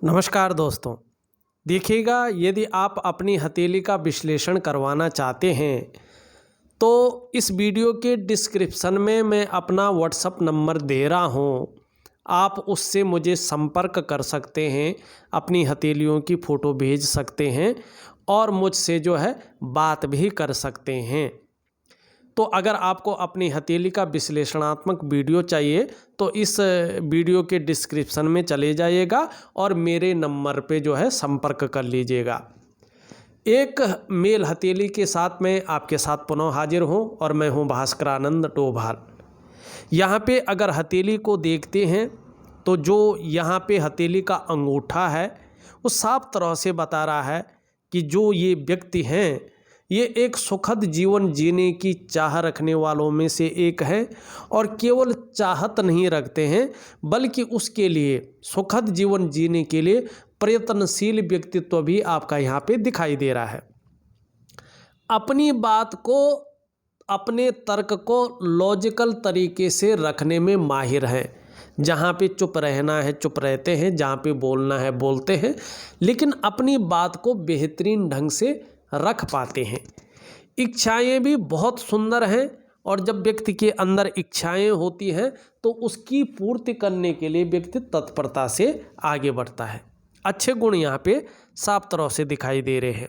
नमस्कार दोस्तों। देखिएगा, यदि आप अपनी हथेली का विश्लेषण करवाना चाहते हैं तो इस वीडियो के डिस्क्रिप्शन में मैं अपना व्हाट्सएप नंबर दे रहा हूं। आप उससे मुझे संपर्क कर सकते हैं, अपनी हथेलियों की फ़ोटो भेज सकते हैं और मुझसे बात भी कर सकते हैं। तो अगर आपको अपनी हथेली का विश्लेषणात्मक वीडियो चाहिए तो इस वीडियो के डिस्क्रिप्शन में चले जाइएगा और मेरे नंबर पे संपर्क कर लीजिएगा। एक मेल हथेली के साथ मैं आपके साथ पुनः हाजिर हूँ और मैं हूँ भास्करानंद डोभाल। यहाँ पे अगर हथेली को देखते हैं तो जो यहाँ पे हथेली का अंगूठा है वो साफ तरह से बता रहा है कि जो ये व्यक्ति हैं ये एक सुखद जीवन जीने की चाह रखने वालों में से एक है और केवल चाहत नहीं रखते हैं बल्कि उसके लिए सुखद जीवन जीने के लिए प्रयत्नशील व्यक्तित्व भी आपका यहाँ पे दिखाई दे रहा है। अपनी बात को, अपने तर्क को लॉजिकल तरीके से रखने में माहिर हैं। जहाँ पे चुप रहना है चुप रहते हैं, जहाँ पे बोलना है बोलते हैं, लेकिन अपनी बात को बेहतरीन ढंग से रख पाते हैं। इच्छाएं भी बहुत सुंदर हैं और जब व्यक्ति के अंदर इच्छाएं होती हैं तो उसकी पूर्ति करने के लिए व्यक्ति तत्परता से आगे बढ़ता है। अच्छे गुण यहाँ पे साफ तरह से दिखाई दे रहे हैं।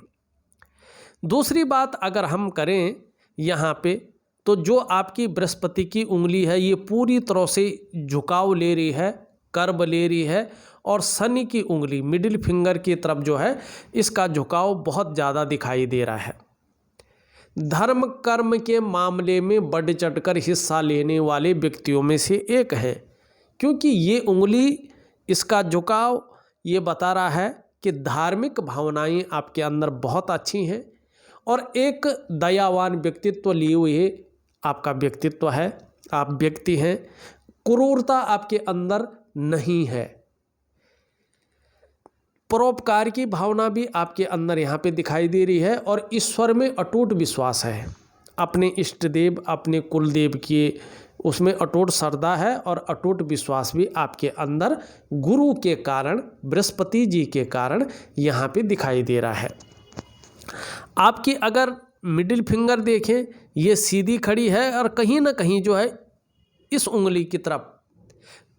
दूसरी बात अगर हम करें यहाँ पे तो जो आपकी बृहस्पति की उंगली है ये पूरी तरह से झुकाव ले रही है, कर्व ले रही है और शनि की उंगली मिडिल फिंगर की तरफ इसका झुकाव बहुत ज़्यादा दिखाई दे रहा है। धर्म कर्म के मामले में बढ़ चढ़कर हिस्सा लेने वाले व्यक्तियों में से एक है, क्योंकि ये उंगली, इसका झुकाव ये बता रहा है कि धार्मिक भावनाएं आपके अंदर बहुत अच्छी हैं और एक दयावान व्यक्तित्व लिए हुए आपका व्यक्तित्व है, आप व्यक्ति हैं। क्रूरता आपके अंदर नहीं है। परोपकार की भावना भी आपके अंदर यहाँ पे दिखाई दे रही है और ईश्वर में अटूट विश्वास है। अपने इष्ट देव, अपने कुलदेव की उसमें अटूट श्रद्धा है और अटूट विश्वास भी आपके अंदर गुरु के कारण, बृहस्पति जी के कारण यहाँ पे दिखाई दे रहा है। आपकी अगर मिडिल फिंगर देखें, ये सीधी खड़ी है और कहीं ना कहीं इस उंगली की तरफ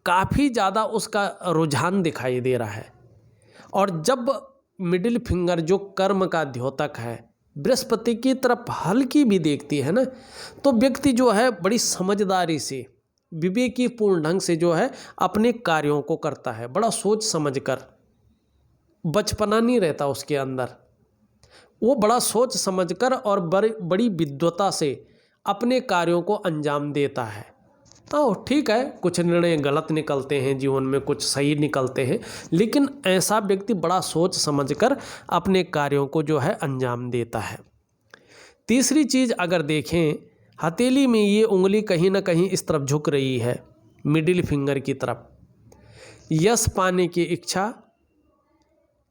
काफ़ी ज़्यादा उसका रुझान दिखाई दे रहा है। और जब मिडिल फिंगर जो कर्म का द्योतक है बृहस्पति की तरफ हल्की भी देखती है ना, तो व्यक्ति बड़ी समझदारी से, विवेकीपूर्ण ढंग से अपने कार्यों को करता है। बड़ा सोच समझकर, बचपना नहीं रहता उसके अंदर, वो बड़ा सोच समझकर और बड़ी विद्वता से अपने कार्यों को अंजाम देता है। ठीक है, कुछ निर्णय गलत निकलते हैं जीवन में, कुछ सही निकलते हैं, लेकिन ऐसा व्यक्ति बड़ा सोच समझकर अपने कार्यों को अंजाम देता है। तीसरी चीज़ अगर देखें, हथेली में ये उंगली कहीं ना कहीं इस तरफ झुक रही है, मिडिल फिंगर की तरफ। यश पाने की इच्छा,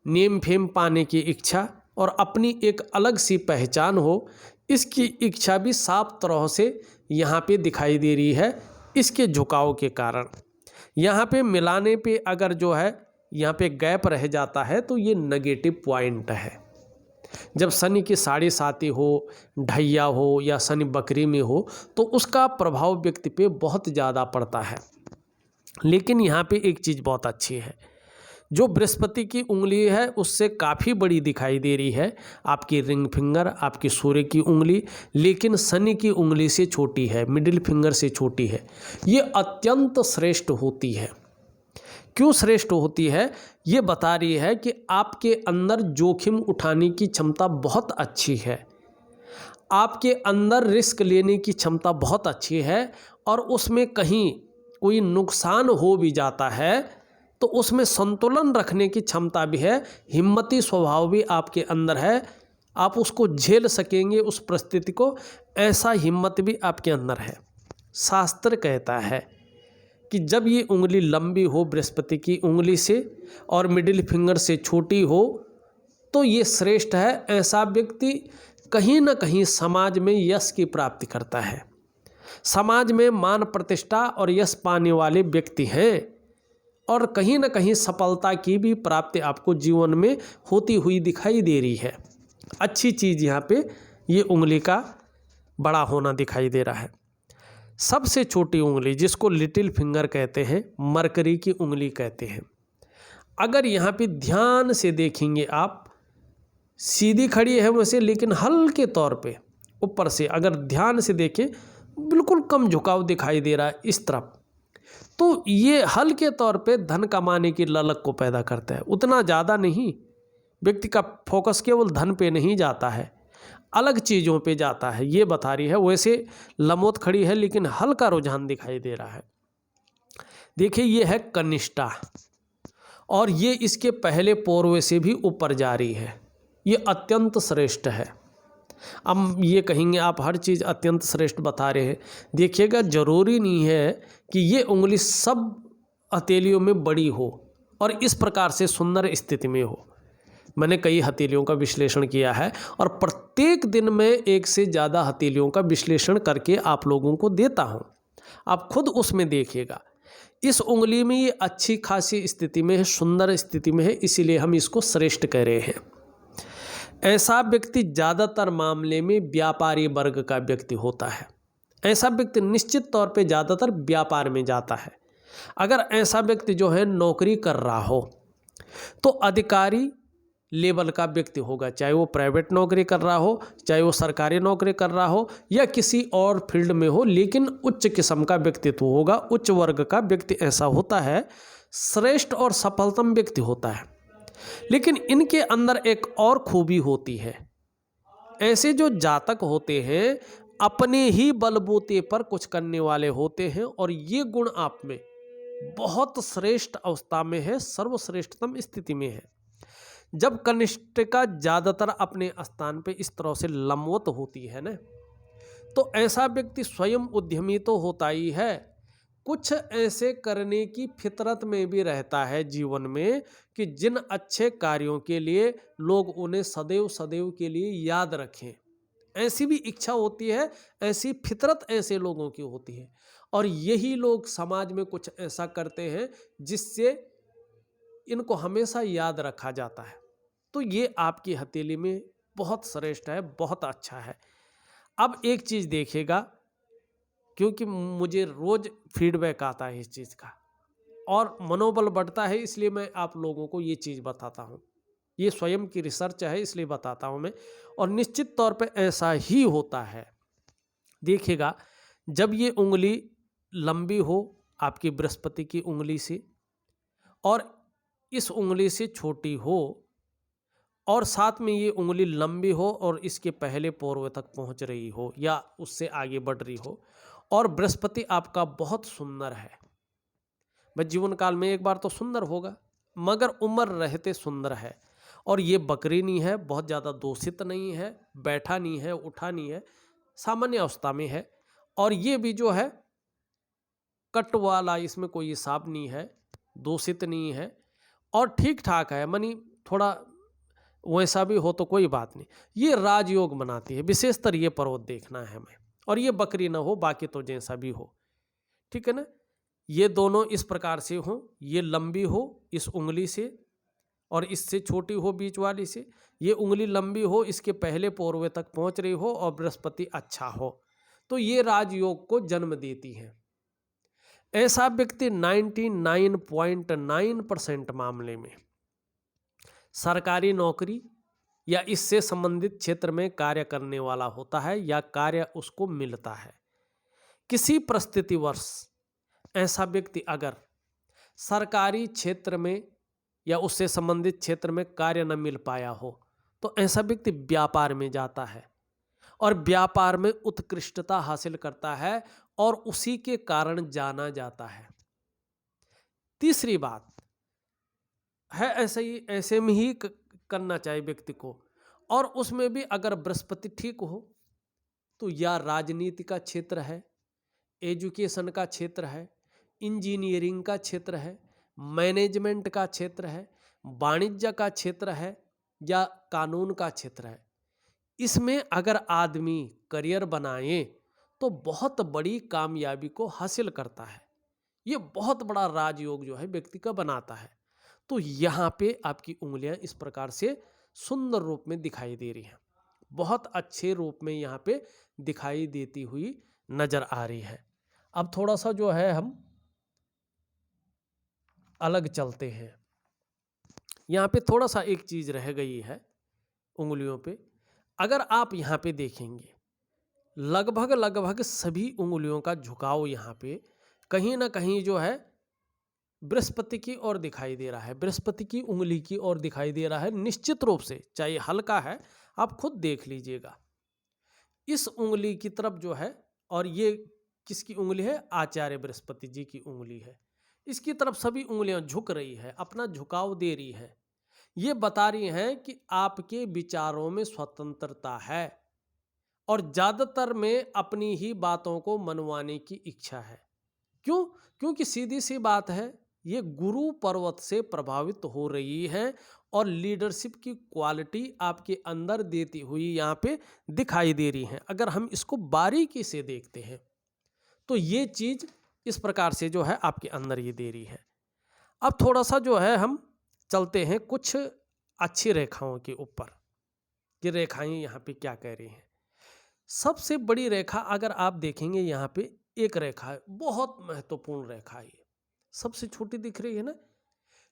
नेम फेम पाने की इच्छा और अपनी एक अलग सी पहचान हो, इसकी इच्छा भी साफ तरह से यहाँ पे दिखाई दे रही है। इसके झुकाव के कारण यहाँ पे मिलाने पे अगर यहाँ पे गैप रह जाता है तो ये नेगेटिव पॉइंट है। जब शनि की साढ़े साती हो, ढैया हो या शनि बकरी में हो तो उसका प्रभाव व्यक्ति पे बहुत ज़्यादा पड़ता है। लेकिन यहाँ पे एक चीज़ बहुत अच्छी है, जो बृहस्पति की उंगली है उससे काफ़ी बड़ी दिखाई दे रही है आपकी रिंग फिंगर, आपकी सूर्य की उंगली, लेकिन शनि की उंगली से छोटी है, मिडिल फिंगर से छोटी है। ये अत्यंत श्रेष्ठ होती है। क्यों श्रेष्ठ होती है? ये बता रही है कि आपके अंदर जोखिम उठाने की क्षमता बहुत अच्छी है, आपके अंदर रिस्क लेने की क्षमता बहुत अच्छी है और उसमें कहीं कोई नुकसान हो भी जाता है तो उसमें संतुलन रखने की क्षमता भी है, हिम्मती स्वभाव भी आपके अंदर है। आप उसको झेल सकेंगे उस परिस्थिति को, ऐसा हिम्मत भी आपके अंदर है। शास्त्र कहता है कि जब ये उंगली लंबी हो बृहस्पति की उंगली से और मिडिल फिंगर से छोटी हो तो ये श्रेष्ठ है। ऐसा व्यक्ति कहीं ना कहीं समाज में यश की प्राप्ति करता है, समाज में मान प्रतिष्ठा और यश पाने वाले व्यक्ति हैं और कहीं ना कहीं सफलता की भी प्राप्ति आपको जीवन में होती हुई दिखाई दे रही है। अच्छी चीज़ यहाँ पे ये उंगली का बड़ा होना दिखाई दे रहा है। सबसे छोटी उंगली जिसको लिटिल फिंगर कहते हैं, मरकरी की उंगली कहते हैं। अगर यहाँ पे ध्यान से देखेंगे आप, सीधी खड़ी है वैसे, लेकिन हल्के तौर पे ऊपर से अगर ध्यान से देखें बिल्कुल कम झुकाव दिखाई दे रहा है इस तरफ, तो ये हल्के तौर पे धन कमाने की ललक को पैदा करता है। उतना ज़्यादा नहीं, व्यक्ति का फोकस केवल धन पे नहीं जाता है, अलग चीज़ों पे जाता है, ये बता रही है। वैसे लंबोत खड़ी है लेकिन हल्का रुझान दिखाई दे रहा है। देखिए ये है कनिष्ठा और ये इसके पहले पोरवे से भी ऊपर जा रही है। ये अत्यंत श्रेष्ठ है। अब ये कहेंगे आप हर चीज़ अत्यंत श्रेष्ठ बता रहे हैं। देखिएगा ज़रूरी नहीं है कि ये उंगली सब हथेलियों में बड़ी हो और इस प्रकार से सुंदर स्थिति में हो। मैंने कई हथेलियों का विश्लेषण किया है और प्रत्येक दिन मैं एक से ज़्यादा हथेलियों का विश्लेषण करके आप लोगों को देता हूँ। आप खुद उसमें देखिएगा। इस उंगली में ये अच्छी खासी स्थिति में है, सुंदर स्थिति में है, इसीलिए हम इसको श्रेष्ठ कह रहे हैं। ऐसा व्यक्ति ज़्यादातर मामले में व्यापारी वर्ग का व्यक्ति होता है। ऐसा व्यक्ति निश्चित तौर पे ज़्यादातर व्यापार में जाता है। अगर ऐसा व्यक्ति जो है नौकरी कर रहा हो तो अधिकारी लेवल का व्यक्ति होगा, चाहे वो प्राइवेट नौकरी कर रहा हो, चाहे वो सरकारी नौकरी कर रहा हो या किसी और फील्ड में हो, लेकिन उच्च किस्म का व्यक्तित्व होगा, उच्च वर्ग का व्यक्ति ऐसा होता है, श्रेष्ठ और सफलतम व्यक्ति होता है। लेकिन इनके अंदर एक और खूबी होती है। ऐसे जो जातक होते हैं अपने ही बलबूते पर कुछ करने वाले होते हैं और ये गुण आप में बहुत श्रेष्ठ अवस्था में है, सर्वश्रेष्ठतम स्थिति में है। जब कनिष्ठिका ज़्यादातर अपने स्थान पे इस तरह से लंबवत होती है ना, तो ऐसा व्यक्ति स्वयं उद्यमी तो होता ही है, कुछ ऐसे करने की फितरत में भी रहता है जीवन में कि जिन अच्छे कार्यों के लिए लोग उन्हें सदैव सदैव के लिए याद रखें। ऐसी भी इच्छा होती है, ऐसी फितरत ऐसे लोगों की होती है और यही लोग समाज में कुछ ऐसा करते हैं जिससे इनको हमेशा याद रखा जाता है। तो ये आपकी हथेली में बहुत श्रेष्ठ है, बहुत अच्छा है। अब एक चीज़ देखिएगा, क्योंकि मुझे रोज़ फीडबैक आता है इस चीज़ का और मनोबल बढ़ता है, इसलिए मैं आप लोगों को ये चीज़ बताता हूँ। ये स्वयं की रिसर्च है, इसलिए बताता हूँ मैं, और निश्चित तौर पे ऐसा ही होता है। देखिएगा, जब ये उंगली लंबी हो आपकी बृहस्पति की उंगली से और इस उंगली से छोटी हो और साथ में ये उंगली लंबी हो और इसके पहले पोरवे तक पहुंच रही हो या उससे आगे बढ़ रही हो और बृहस्पति आपका बहुत सुंदर है, भाई जीवन काल में एक बार तो सुंदर होगा, मगर उम्र रहते सुंदर है और ये बकरी नहीं है, बहुत ज़्यादा दूषित नहीं है, बैठा नहीं है, उठा नहीं है, सामान्य अवस्था में है और ये भी जो है कट वाला, इसमें कोई हिसाब नहीं है, दूषित नहीं है और ठीक ठाक है, मानी थोड़ा वैसा भी हो तो कोई बात नहीं। ये राजयोग बनाती है, विशेषतर ये पर्वत देखना है हमें, और ये बकरी ना हो, बाकी तो जैसा भी हो, ठीक है ना। ये दोनों इस प्रकार से हो, ये लंबी हो इस उंगली से और इससे छोटी हो बीच वाली से, ये उंगली लंबी हो, इसके पहले पोरवे तक पहुंच रही हो और बृहस्पति अच्छा हो, तो ये राजयोग को जन्म देती है। ऐसा व्यक्ति 99.9% मामले में सरकारी नौकरी या इससे संबंधित क्षेत्र में कार्य करने वाला होता है या कार्य उसको मिलता है। किसी परिस्थितिवश ऐसा व्यक्ति अगर सरकारी क्षेत्र में या उससे संबंधित क्षेत्र में कार्य न मिल पाया हो तो ऐसा व्यक्ति व्यापार में जाता है और व्यापार में उत्कृष्टता हासिल करता है और उसी के कारण जाना जाता है। तीसरी बात है, ऐसे में ही करना चाहिए व्यक्ति को, और उसमें भी अगर बृहस्पति ठीक हो तो या राजनीति का क्षेत्र है, एजुकेशन का क्षेत्र है, इंजीनियरिंग का क्षेत्र है, मैनेजमेंट का क्षेत्र है, वाणिज्य का क्षेत्र है या कानून का क्षेत्र है, इसमें अगर आदमी करियर बनाए तो बहुत बड़ी कामयाबी को हासिल करता है। ये बहुत बड़ा राजयोग जो है व्यक्ति का बनाता है। तो यहाँ पे आपकी उंगलियां इस प्रकार से सुंदर रूप में दिखाई दे रही हैं, बहुत अच्छे रूप में यहाँ पे दिखाई देती हुई नजर आ रही है। अब थोड़ा सा जो है हम अलग चलते हैं। यहाँ पे थोड़ा सा एक चीज रह गई है उंगलियों पे। अगर आप यहाँ पे देखेंगे लगभग लगभग सभी उंगलियों का झुकाव यहाँ पे कहीं ना कहीं जो है बृहस्पति की ओर दिखाई दे रहा है, बृहस्पति की उंगली की ओर दिखाई दे रहा है निश्चित रूप से, चाहे हल्का है, आप खुद देख लीजिएगा। इस उंगली की तरफ जो है, और ये किसकी उंगली है? आचार्य बृहस्पति जी की उंगली है। इसकी तरफ सभी उंगलियां झुक रही है, अपना झुकाव दे रही है। ये बता रही हैं कि आपके विचारों में स्वतंत्रता है और ज्यादातर में अपनी ही बातों को मनवाने की इच्छा है। क्यों? क्योंकि सीधी सी बात है, ये गुरु पर्वत से प्रभावित हो रही है और लीडरशिप की क्वालिटी आपके अंदर देती हुई यहाँ पे दिखाई दे रही है। अगर हम इसको बारीकी से देखते हैं तो ये चीज इस प्रकार से जो है आपके अंदर ये दे रही है। अब थोड़ा सा जो है हम चलते हैं कुछ अच्छी रेखाओं के ऊपर। ये रेखाएं यहाँ पे क्या कह रही हैं? सबसे बड़ी रेखा अगर आप देखेंगे यहाँ पे एक रेखा है, बहुत महत्वपूर्ण रेखा है, सबसे छोटी दिख रही है ना,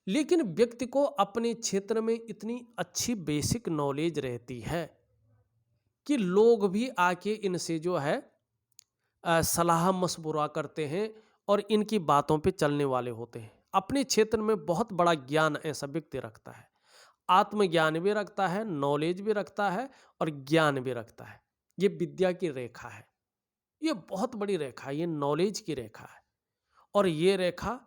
लेकिन व्यक्ति को अपने क्षेत्र में इतनी अच्छी बेसिक नॉलेज रहती है कि लोग भी आके इनसे जो है सलाह मशवरा करते हैं और इनकी बातों पे चलने वाले होते हैं। अपने क्षेत्र में बहुत बड़ा ज्ञान ऐसा व्यक्ति रखता है, आत्मज्ञान भी रखता है, नॉलेज भी रखता है और ज्ञान भी रखता है। ये विद्या की रेखा है, ये बहुत बड़ी रेखा है, ये नॉलेज की रेखा है। और ये रेखा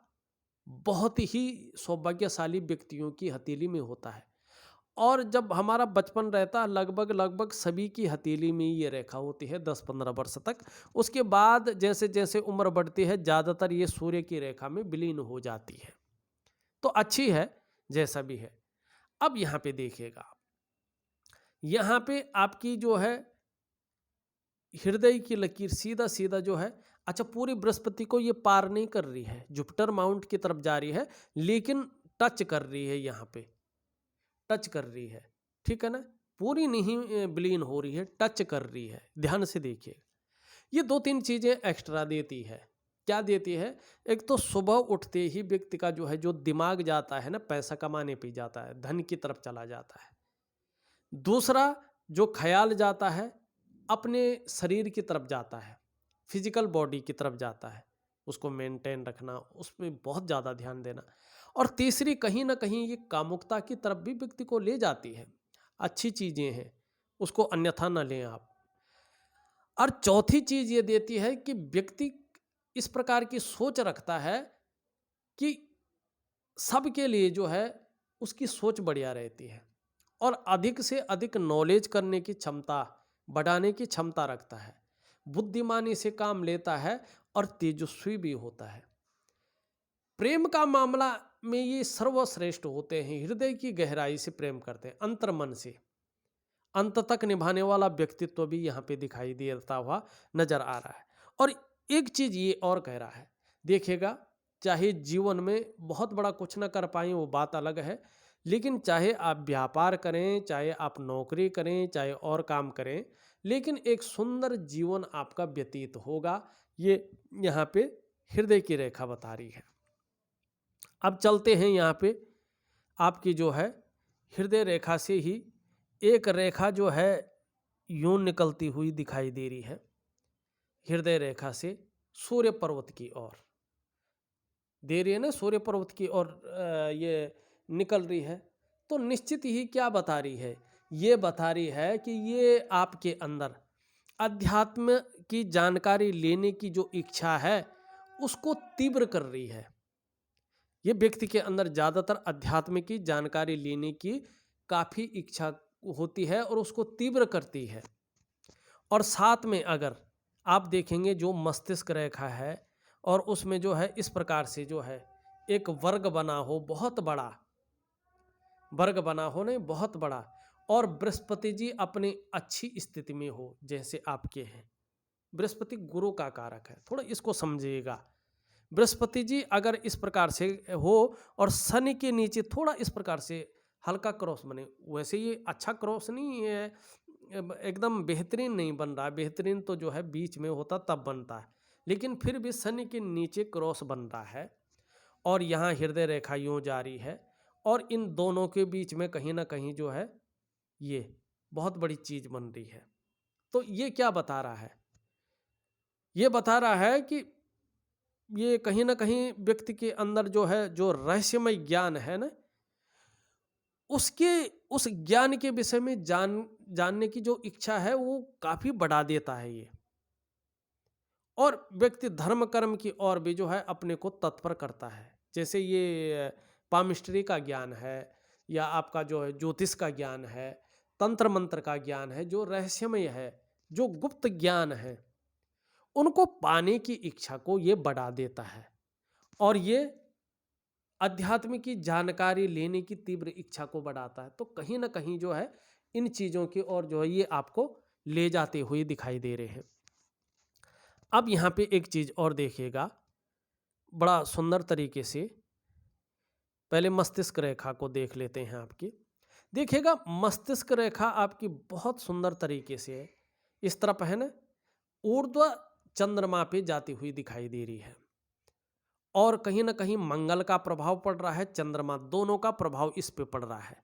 बहुत ही सौभाग्यशाली व्यक्तियों की हथेली में होता है। और जब हमारा बचपन रहता है लगभग लगभग सभी की हथेली में ये रेखा होती है 10-15 वर्ष तक। उसके बाद जैसे जैसे उम्र बढ़ती है ज़्यादातर ये सूर्य की रेखा में विलीन हो जाती है। तो अच्छी है जैसा भी है। अब यहाँ पे देखिएगा आप, यहाँ पे आपकी जो है हृदय की लकीर सीधा सीधा जो है, अच्छा पूरी बृहस्पति को ये पार नहीं कर रही है, जुपिटर माउंट की तरफ जा रही है, लेकिन टच कर रही है, यहाँ पे टच कर रही है, ठीक है ना, पूरी नहीं विलीन हो रही है, टच कर रही है। ध्यान से देखिए, ये 2-3 चीजें एक्स्ट्रा देती है। क्या देती है? एक तो सुबह उठते ही व्यक्ति का जो है जो दिमाग जाता है ना, पैसा कमाने पे जाता है, धन की तरफ चला जाता है। दूसरा जो ख्याल जाता है अपने शरीर की तरफ जाता है, फिजिकल बॉडी की तरफ जाता है, उसको मेंटेन रखना, उसमें बहुत ज़्यादा ध्यान देना। और तीसरी कहीं ना कहीं ये कामुकता की तरफ भी व्यक्ति को ले जाती है। अच्छी चीज़ें हैं, उसको अन्यथा न लें आप। और चौथी चीज़ ये देती है कि व्यक्ति इस प्रकार की सोच रखता है कि सबके लिए जो है उसकी सोच बढ़िया रहती है और अधिक से अधिक नॉलेज करने की क्षमता, बढ़ाने की क्षमता रखता है, बुद्धिमानी से काम लेता है और तेजस्वी भी होता है। प्रेम का मामला में ये सर्वश्रेष्ठ होते हैं, हृदय की गहराई से प्रेम करते हैं, अंतर्मन से अंत तक निभाने वाला व्यक्तित्व भी यहाँ पे दिखाई देता हुआ नजर आ रहा है। और एक चीज ये और कह रहा है, देखिएगा, चाहे जीवन में बहुत बड़ा कुछ ना कर पाए वो बात अलग है, लेकिन चाहे आप व्यापार करें, चाहे आप नौकरी करें, चाहे और काम करें, लेकिन एक सुंदर जीवन आपका व्यतीत होगा, ये यहाँ पे हृदय की रेखा बता रही है। अब चलते हैं यहाँ पे आपकी जो है हृदय रेखा से ही एक रेखा जो है यूं निकलती हुई दिखाई दे रही है, हृदय रेखा से सूर्य पर्वत की ओर दे रही है ना, सूर्य पर्वत की ओर ये निकल रही है। तो निश्चित ही क्या बता रही है? ये बता रही है कि ये आपके अंदर अध्यात्म की जानकारी लेने की जो इच्छा है उसको तीव्र कर रही है। ये व्यक्ति के अंदर ज़्यादातर अध्यात्म की जानकारी लेने की काफ़ी इच्छा होती है और उसको तीव्र करती है। और साथ में अगर आप देखेंगे जो मस्तिष्क रेखा है और उसमें जो है इस प्रकार से जो है एक वर्ग बना हो, बहुत बड़ा वर्ग बना हो, नहीं बहुत बड़ा, और बृहस्पति जी अपने अच्छी स्थिति में हो जैसे आपके हैं। बृहस्पति गुरु का कारक है, थोड़ा इसको समझिएगा। बृहस्पति जी अगर इस प्रकार से हो और शनि के नीचे थोड़ा इस प्रकार से हल्का क्रॉस बने, वैसे ये अच्छा क्रॉस नहीं है, एकदम बेहतरीन नहीं बन रहा है, बेहतरीन तो जो है बीच में होता तब बनता है, लेकिन फिर भी शनि के नीचे क्रॉस बन रहा है और यहाँ हृदय रेखा यूँ जा रही है और इन दोनों के बीच में कहीं ना कहीं जो है ये बहुत बड़ी चीज़ बन रही है। तो ये क्या बता रहा है? ये बता रहा है कि ये कहीं ना कहीं व्यक्ति के अंदर जो है, जो रहस्यमय ज्ञान है ना, उसके उस ज्ञान के विषय में जानने की जो इच्छा है वो काफ़ी बढ़ा देता है ये। और व्यक्ति धर्म कर्म की ओर भी जो है अपने को तत्पर करता है। जैसे ये पामिस्ट्री का ज्ञान है या आपका जो है ज्योतिष का ज्ञान है, तंत्र मंत्र का ज्ञान है, जो रहस्यमय है, जो गुप्त ज्ञान है, उनको पाने की इच्छा को ये बढ़ा देता है और ये अध्यात्म की जानकारी लेने की तीव्र इच्छा को बढ़ाता है। तो कहीं ना कहीं जो है इन चीज़ों की ओर जो है ये आपको ले जाते हुए दिखाई दे रहे हैं। अब यहाँ पे एक चीज़ और देखिएगा बड़ा सुंदर तरीके से। पहले मस्तिष्क रेखा को देख लेते हैं आपकी। देखिएगा मस्तिष्क रेखा आपकी बहुत सुंदर तरीके से इस तरफ है ना, ऊर्ध्व चंद्रमा पे जाती हुई दिखाई दे रही है और कहीं ना कहीं मंगल का प्रभाव पड़ रहा है, चंद्रमा, दोनों का प्रभाव इस पे पड़ रहा है।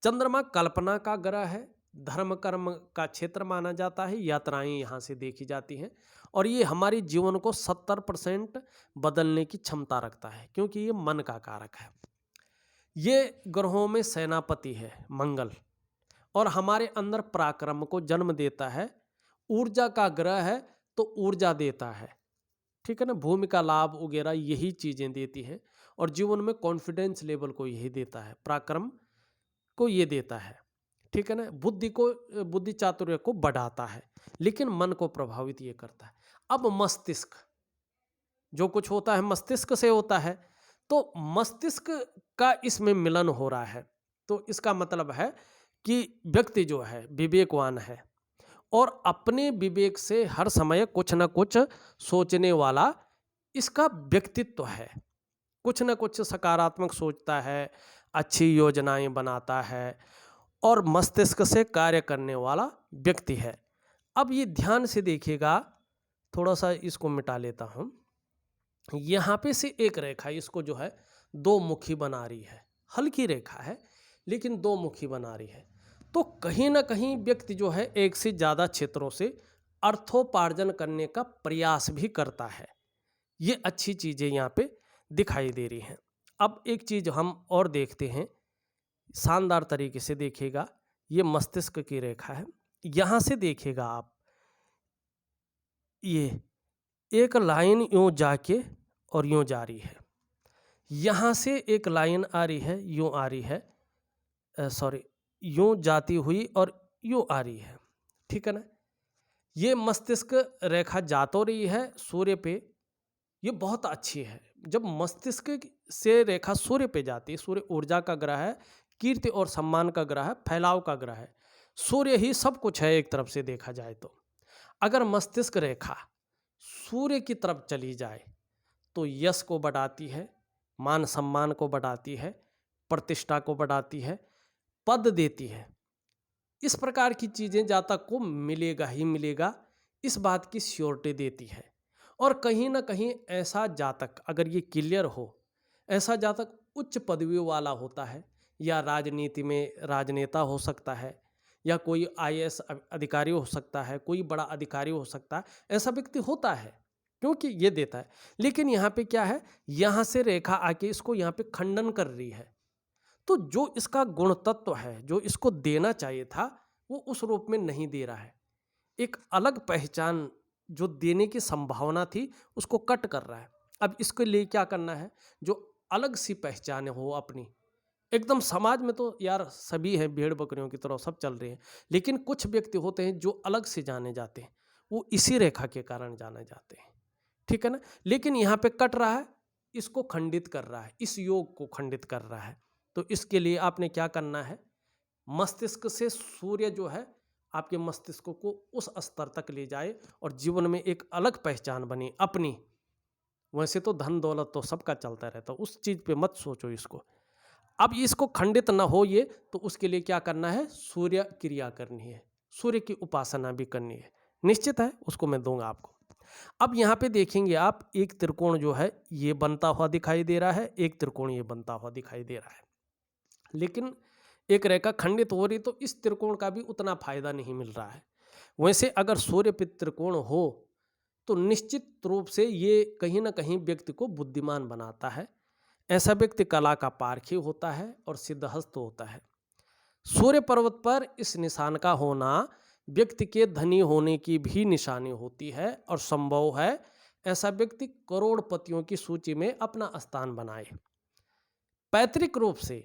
चंद्रमा कल्पना का ग्रह है, धर्म कर्म का क्षेत्र माना जाता है, यात्राएं यहाँ से देखी जाती हैं और ये हमारे जीवन को 70% बदलने की क्षमता रखता है क्योंकि ये मन का कारक है। ये ग्रहों में सेनापति है मंगल और हमारे अंदर पराक्रम को जन्म देता है। ऊर्जा का ग्रह है तो ऊर्जा देता है, ठीक है ना, भूमि का लाभ वगैरह यही चीज़ें देती हैं और जीवन में कॉन्फिडेंस लेवल को यही देता है, पराक्रम को ये देता है, ठीक है ना, बुद्धि चातुर्य को बढ़ाता है, लेकिन मन को प्रभावित ये करता है। अब मस्तिष्क, जो कुछ होता है मस्तिष्क से होता है, तो मस्तिष्क का इसमें मिलन हो रहा है। तो इसका मतलब है कि व्यक्ति जो है विवेकवान है और अपने विवेक से हर समय कुछ ना कुछ सोचने वाला इसका व्यक्तित्व है। कुछ ना कुछ सकारात्मक सोचता है, अच्छी योजनाएं बनाता है और मस्तिष्क से कार्य करने वाला व्यक्ति है। अब ये ध्यान से देखिएगा, थोड़ा सा इसको मिटा लेता हूँ। यहाँ पे से एक रेखा इसको जो है दो मुखी बना रही है, हल्की रेखा है लेकिन दो मुखी बना रही है। तो कहीं ना कहीं व्यक्ति जो है एक से ज़्यादा क्षेत्रों से अर्थोपार्जन करने का प्रयास भी करता है। ये अच्छी चीज़ें यहाँ पे दिखाई दे रही हैं। अब एक चीज़ हम और देखते हैं, शानदार तरीके से देखिएगा, ये मस्तिष्क की रेखा है। यहाँ से देखिएगा आप, ये एक लाइन यूँ जाके और यूँ जा रही है, यहाँ से एक लाइन आ रही है, यूँ आ रही है, यूँ जाती हुई और यूँ आ रही है, ठीक है ना। ये मस्तिष्क रेखा जा तो रही है सूर्य पे, ये बहुत अच्छी है। जब मस्तिष्क से रेखा सूर्य पे जाती है, सूर्य ऊर्जा का ग्रह है, कीर्ति और सम्मान का ग्रह है, फैलाव का ग्रह है, सूर्य ही सब कुछ है एक तरफ से देखा जाए तो। अगर मस्तिष्क रेखा सूर्य की तरफ चली जाए तो यश को बढ़ाती है, मान सम्मान को बढ़ाती है, प्रतिष्ठा को बढ़ाती है, पद देती है। इस प्रकार की चीज़ें जातक को मिलेगा ही मिलेगा, इस बात की श्योरिटी देती है। और कहीं ना कहीं ऐसा जातक अगर ये क्लियर हो, ऐसा जातक उच्च पदवी वाला होता है या राजनीति में राजनेता हो सकता है या कोई आईएएस अधिकारी हो सकता है, कोई बड़ा अधिकारी हो सकता है, ऐसा व्यक्ति होता है क्योंकि ये देता है। लेकिन यहाँ पे क्या है, यहाँ से रेखा आके इसको यहाँ पे खंडन कर रही है, तो जो इसका गुण तत्व है, जो इसको देना चाहिए था, वो उस रूप में नहीं दे रहा है। एक अलग पहचान जो देने की संभावना थी उसको कट कर रहा है। अब इसके लिए क्या करना है, जो अलग सी पहचान हो अपनी। एकदम समाज में तो यार सभी हैं, भेड़ बकरियों की तरह सब चल रहे हैं, लेकिन कुछ व्यक्ति होते हैं जो अलग से जाने जाते हैं, वो इसी रेखा के कारण जाने जाते हैं, ठीक है ना। लेकिन यहाँ पे कट रहा है, इसको खंडित कर रहा है, इस योग को खंडित कर रहा है। तो इसके लिए आपने क्या करना है, मस्तिष्क से सूर्य जो है आपके मस्तिष्क को उस स्तर तक ले जाए और जीवन में एक अलग पहचान बने अपनी, वैसे तो धन दौलत तो सबका चलता रहता, उस चीज़ पे मत सोचो इसको। अब इसको खंडित न हो ये, तो उसके लिए क्या करना है, सूर्य क्रिया करनी है, सूर्य की उपासना भी करनी है, निश्चित है, उसको मैं दूंगा आपको। अब यहाँ पे देखेंगे आप, एक त्रिकोण जो है ये बनता हुआ दिखाई दे रहा है, एक त्रिकोण ये बनता हुआ दिखाई दे रहा है, लेकिन एक रेखा खंडित हो रही, तो इस त्रिकोण का भी उतना फायदा नहीं मिल रहा है। वैसे अगर सूर्य पे त्रिकोण हो तो निश्चित रूप से ये कहीं ना कहीं व्यक्ति को बुद्धिमान बनाता है। ऐसा व्यक्ति कला का पारखी होता है और सिद्धहस्त होता है। सूर्य पर्वत पर इस निशान का होना व्यक्ति के धनी होने की भी निशानी होती है, और संभव है ऐसा व्यक्ति करोड़पतियों की सूची में अपना स्थान बनाए। पैतृक रूप से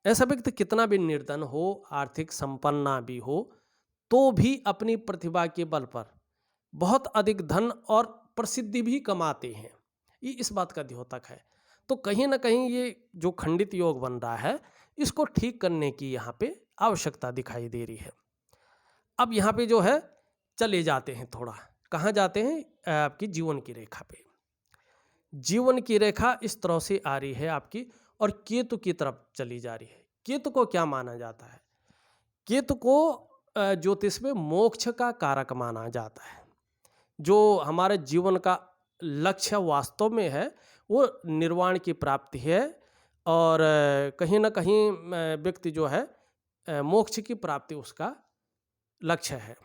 ऐसा व्यक्ति कितना भी निर्धन हो, आर्थिक संपन्न भी हो, तो भी अपनी प्रतिभा के बल पर बहुत अधिक धन और प्रसिद्धि भी कमाते हैं, ये इस बात का द्योतक है। तो कहीं ना कहीं ये जो खंडित योग बन रहा है, इसको ठीक करने की यहाँ पे आवश्यकता दिखाई दे रही है। अब यहाँ पे जो है चले जाते हैं, थोड़ा कहाँ जाते हैं, आपकी जीवन की रेखा पे। जीवन की रेखा इस तरह से आ रही है आपकी, और केतु की तरफ चली जा रही है। केतु को क्या माना जाता है, केतु को ज्योतिष में मोक्ष का कारक माना जाता है। जो हमारे जीवन का लक्ष्य वास्तव में है वो निर्वाण की प्राप्ति है, और कहीं ना कहीं व्यक्ति जो है मोक्ष की प्राप्ति उसका लक्ष्य है।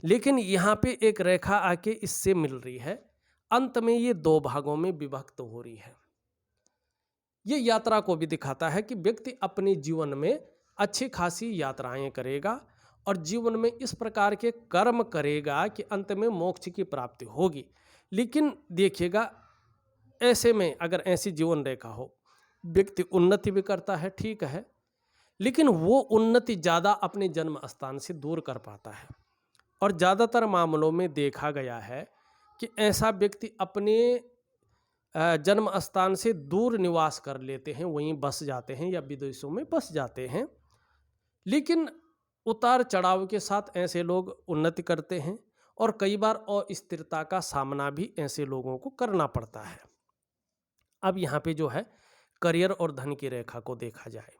लेकिन यहाँ पे एक रेखा आके इससे मिल रही है, अंत में ये दो भागों में विभक्त हो रही है। ये यात्रा को भी दिखाता है कि व्यक्ति अपने जीवन में अच्छी खासी यात्राएं करेगा और जीवन में इस प्रकार के कर्म करेगा कि अंत में मोक्ष की प्राप्ति होगी। लेकिन देखिएगा, ऐसे में अगर ऐसी जीवन रेखा हो, व्यक्ति उन्नति भी करता है, ठीक है, लेकिन वो उन्नति ज़्यादा अपने जन्म स्थान से दूर कर पाता है। और ज़्यादातर मामलों में देखा गया है कि ऐसा व्यक्ति अपने जन्म स्थान से दूर निवास कर लेते हैं, वहीं बस जाते हैं या विदेशों में बस जाते हैं। लेकिन उतार चढ़ाव के साथ ऐसे लोग उन्नति करते हैं, और कई बार अस्थिरता का सामना भी ऐसे लोगों को करना पड़ता है। अब यहाँ पे जो है करियर और धन की रेखा को देखा जाए।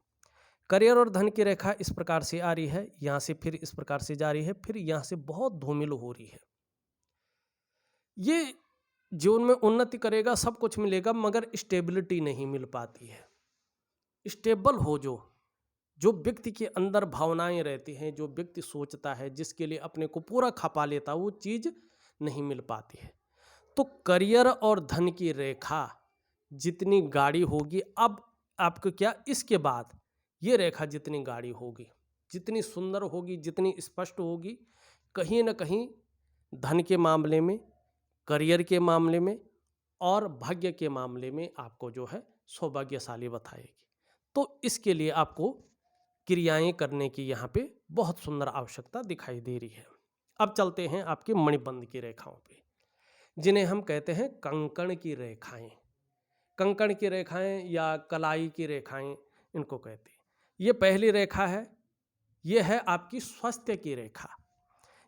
करियर और धन की रेखा इस प्रकार से आ रही है, यहाँ से फिर इस प्रकार से जा रही है, फिर यहाँ से बहुत धूमिल हो रही है। ये जीवन में उन्नति करेगा, सब कुछ मिलेगा, मगर स्टेबिलिटी नहीं मिल पाती है। स्टेबल हो जो व्यक्ति के अंदर भावनाएं रहती हैं, जो व्यक्ति सोचता है, जिसके लिए अपने को पूरा खपा लेता, वो चीज़ नहीं मिल पाती है। तो करियर और धन की रेखा जितनी गाढ़ी होगी, अब आपको क्या, इसके बाद ये रेखा जितनी गाढ़ी होगी, जितनी सुंदर होगी, जितनी स्पष्ट होगी, कहीं ना कहीं धन के मामले में, करियर के मामले में और भाग्य के मामले में आपको जो है सौभाग्यशाली बताएगी। तो इसके लिए आपको क्रियाएं करने की यहाँ पे बहुत सुंदर आवश्यकता दिखाई दे रही है। अब चलते हैं आपकी मणिबंध की रेखाओं पे, जिन्हें हम कहते हैं कंकण की रेखाएं। कंकण की रेखाएं या कलाई की रेखाएं इनको कहते हैं। ये पहली रेखा है, ये है आपकी स्वास्थ्य की रेखा।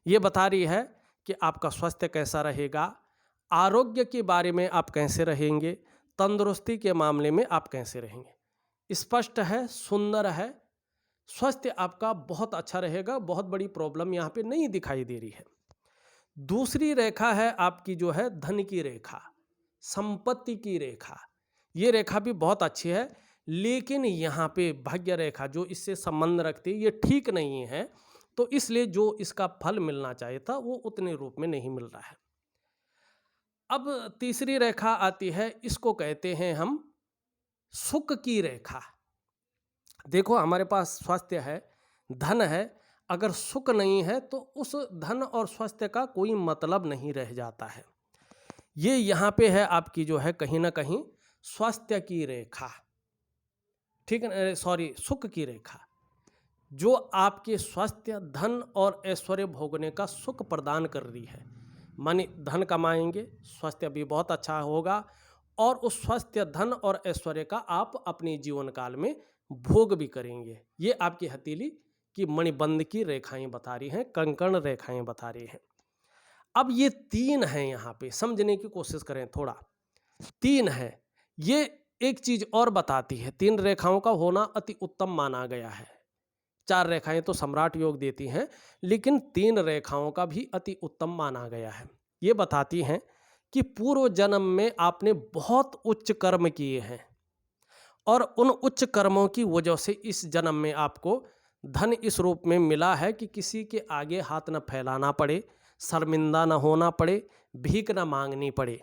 ये बता रही है कि आपका स्वास्थ्य कैसा रहेगा, आरोग्य के बारे में आप कैसे रहेंगे, तंदुरुस्ती के मामले में आप कैसे रहेंगे। स्पष्ट है, सुंदर है, स्वास्थ्य आपका बहुत अच्छा रहेगा, बहुत बड़ी प्रॉब्लम यहाँ पे नहीं दिखाई दे रही है। दूसरी रेखा है आपकी जो है धन की रेखा, संपत्ति की रेखा। ये रेखा भी बहुत अच्छी है, लेकिन यहाँ पे भाग्य रेखा जो इससे संबंध रखती है, ये ठीक नहीं है, तो इसलिए जो इसका फल मिलना चाहिए था वो उतने रूप में नहीं मिल रहा है। अब तीसरी रेखा आती है, इसको कहते हैं हम सुख की रेखा। देखो, हमारे पास स्वास्थ्य है, धन है, अगर सुख नहीं है तो उस धन और स्वास्थ्य का कोई मतलब नहीं रह जाता है। ये यहाँ पे है आपकी जो है कहीं ना कहीं स्वास्थ्य की रेखा, ठीक है, सॉरी, सुख की रेखा, जो आपके स्वास्थ्य, धन और ऐश्वर्य भोगने का सुख प्रदान कर रही है। माने धन कमाएंगे, स्वास्थ्य भी बहुत अच्छा होगा, और उस स्वास्थ्य, धन और ऐश्वर्य का आप अपने जीवन काल में भोग भी करेंगे। ये आपकी हथेली की मणिबंध की रेखाएं बता रही हैं, कंकण रेखाएं बता रही हैं। अब ये तीन हैं, यहाँ पे समझने की कोशिश करें थोड़ा। 3 है। ये एक चीज़ और बताती है, 3 रेखाओं का होना अति उत्तम माना गया है। 4 रेखाएं तो सम्राट योग देती हैं, लेकिन 3 रेखाओं का भी अति उत्तम माना गया है। ये बताती हैं कि पूर्व जन्म में आपने बहुत उच्च कर्म किए हैं और उन उच्च कर्मों की वजह से इस जन्म में आपको धन इस रूप में मिला है कि किसी के आगे हाथ न फैलाना पड़े, शर्मिंदा न होना पड़े, भीख न मांगनी पड़े।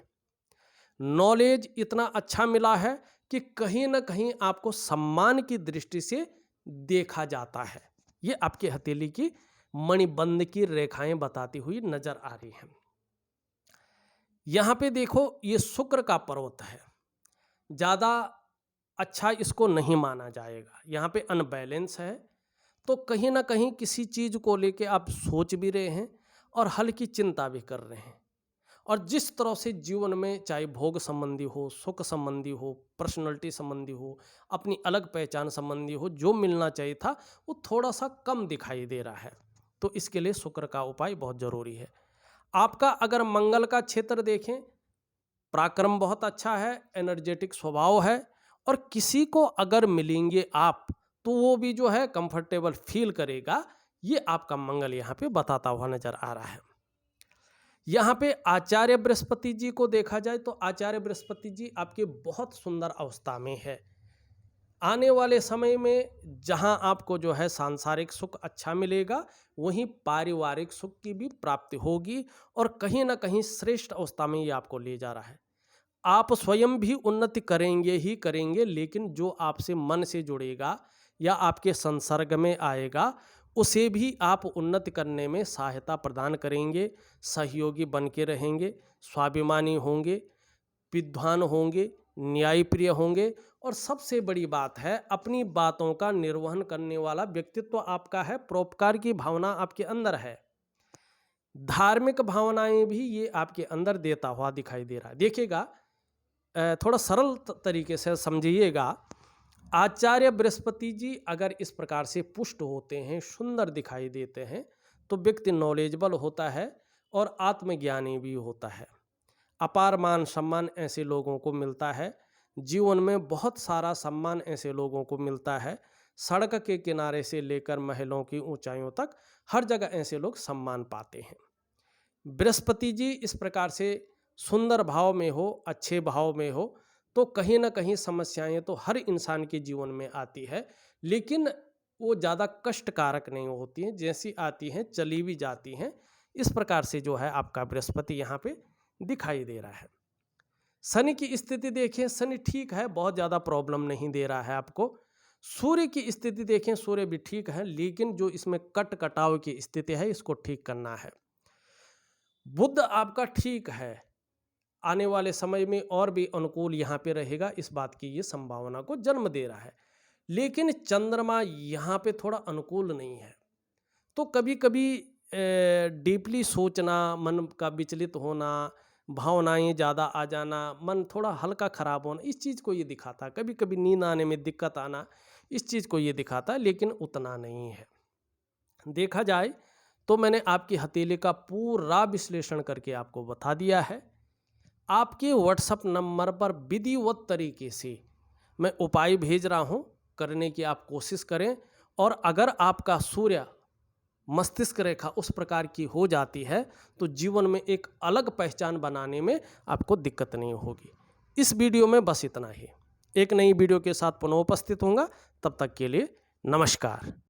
नॉलेज इतना अच्छा मिला है कि कहीं ना कहीं आपको सम्मान की दृष्टि से देखा जाता है। ये आपकी हथेली की मणिबंध की रेखाएं बताती हुई नजर आ रही हैं। यहां पे देखो, ये शुक्र का पर्वत है, ज्यादा अच्छा इसको नहीं माना जाएगा। यहाँ पे अनबैलेंस है, तो कहीं ना कहीं किसी चीज को लेके आप सोच भी रहे हैं और हल्की चिंता भी कर रहे हैं। और जिस तरह से जीवन में चाहे भोग संबंधी हो, सुख संबंधी हो, पर्सनैलिटी संबंधी हो, अपनी अलग पहचान संबंधी हो, जो मिलना चाहिए था वो थोड़ा सा कम दिखाई दे रहा है। तो इसके लिए शुक्र का उपाय बहुत जरूरी है। आपका अगर मंगल का क्षेत्र देखें, पराक्रम बहुत अच्छा है, एनर्जेटिक स्वभाव है, और किसी को अगर मिलेंगे आप तो वो भी जो है कंफर्टेबल फील करेगा। ये आपका मंगल यहाँ पे बताता हुआ नजर आ रहा है। यहाँ पे आचार्य बृहस्पति जी को देखा जाए तो आचार्य बृहस्पति जी आपके बहुत सुंदर अवस्था में है। आने वाले समय में जहाँ आपको जो है सांसारिक सुख अच्छा मिलेगा, वहीं पारिवारिक सुख की भी प्राप्ति होगी और कहीं ना कहीं श्रेष्ठ अवस्था में ये आपको ले जा रहा है। आप स्वयं भी उन्नति करेंगे ही करेंगे, लेकिन जो आपसे मन से जुड़ेगा या आपके संसर्ग में आएगा उसे भी आप उन्नति करने में सहायता प्रदान करेंगे, सहयोगी बन के रहेंगे, स्वाभिमानी होंगे, विद्वान होंगे, न्यायप्रिय होंगे, और सबसे बड़ी बात है अपनी बातों का निर्वहन करने वाला व्यक्तित्व आपका है। परोपकार की भावना आपके अंदर है, धार्मिक भावनाएं भी ये आपके अंदर देता हुआ दिखाई दे रहा है। देखिएगा, थोड़ा सरल तरीके से समझिएगा। आचार्य बृहस्पति जी अगर इस प्रकार से पुष्ट होते हैं, सुंदर दिखाई देते हैं, तो व्यक्ति नॉलेजेबल होता है और आत्मज्ञानी भी होता है। अपार मान सम्मान ऐसे लोगों को मिलता है, जीवन में बहुत सारा सम्मान ऐसे लोगों को मिलता है। सड़क के किनारे से लेकर महलों की ऊंचाइयों तक हर जगह ऐसे लोग सम्मान पाते हैं। बृहस्पति जी इस प्रकार से सुंदर भाव में हो, अच्छे भाव में हो, तो कहीं ना कहीं समस्याएं तो हर इंसान के जीवन में आती है, लेकिन वो ज़्यादा कष्टकारक नहीं होती हैं, जैसी आती हैं चली भी जाती हैं। इस प्रकार से जो है आपका बृहस्पति यहाँ पे दिखाई दे रहा है। शनि की स्थिति देखें, शनि ठीक है, बहुत ज़्यादा प्रॉब्लम नहीं दे रहा है आपको। सूर्य की स्थिति देखें, सूर्य भी ठीक है, लेकिन जो इसमें कट कटाव की स्थिति है इसको ठीक करना है। बुध आपका ठीक है, आने वाले समय में और भी अनुकूल यहाँ पे रहेगा, इस बात की ये संभावना को जन्म दे रहा है। लेकिन चंद्रमा यहाँ पे थोड़ा अनुकूल नहीं है, तो कभी कभी डीपली सोचना, मन का विचलित होना, भावनाएं ज़्यादा आ जाना, मन थोड़ा हल्का खराब होना, इस चीज़ को ये दिखाता है। कभी कभी नींद आने में दिक्कत आना, इस चीज़ को ये दिखाता है, लेकिन उतना नहीं है। देखा जाए तो मैंने आपकी हथेली का पूरा विश्लेषण करके आपको बता दिया है। आपके व्हाट्सएप नंबर पर विधिवत तरीके से मैं उपाय भेज रहा हूं, करने की आप कोशिश करें। और अगर आपका सूर्य मस्तिष्क रेखा उस प्रकार की हो जाती है तो जीवन में एक अलग पहचान बनाने में आपको दिक्कत नहीं होगी। इस वीडियो में बस इतना ही। एक नई वीडियो के साथ पुनः उपस्थित होऊंगा, तब तक के लिए नमस्कार।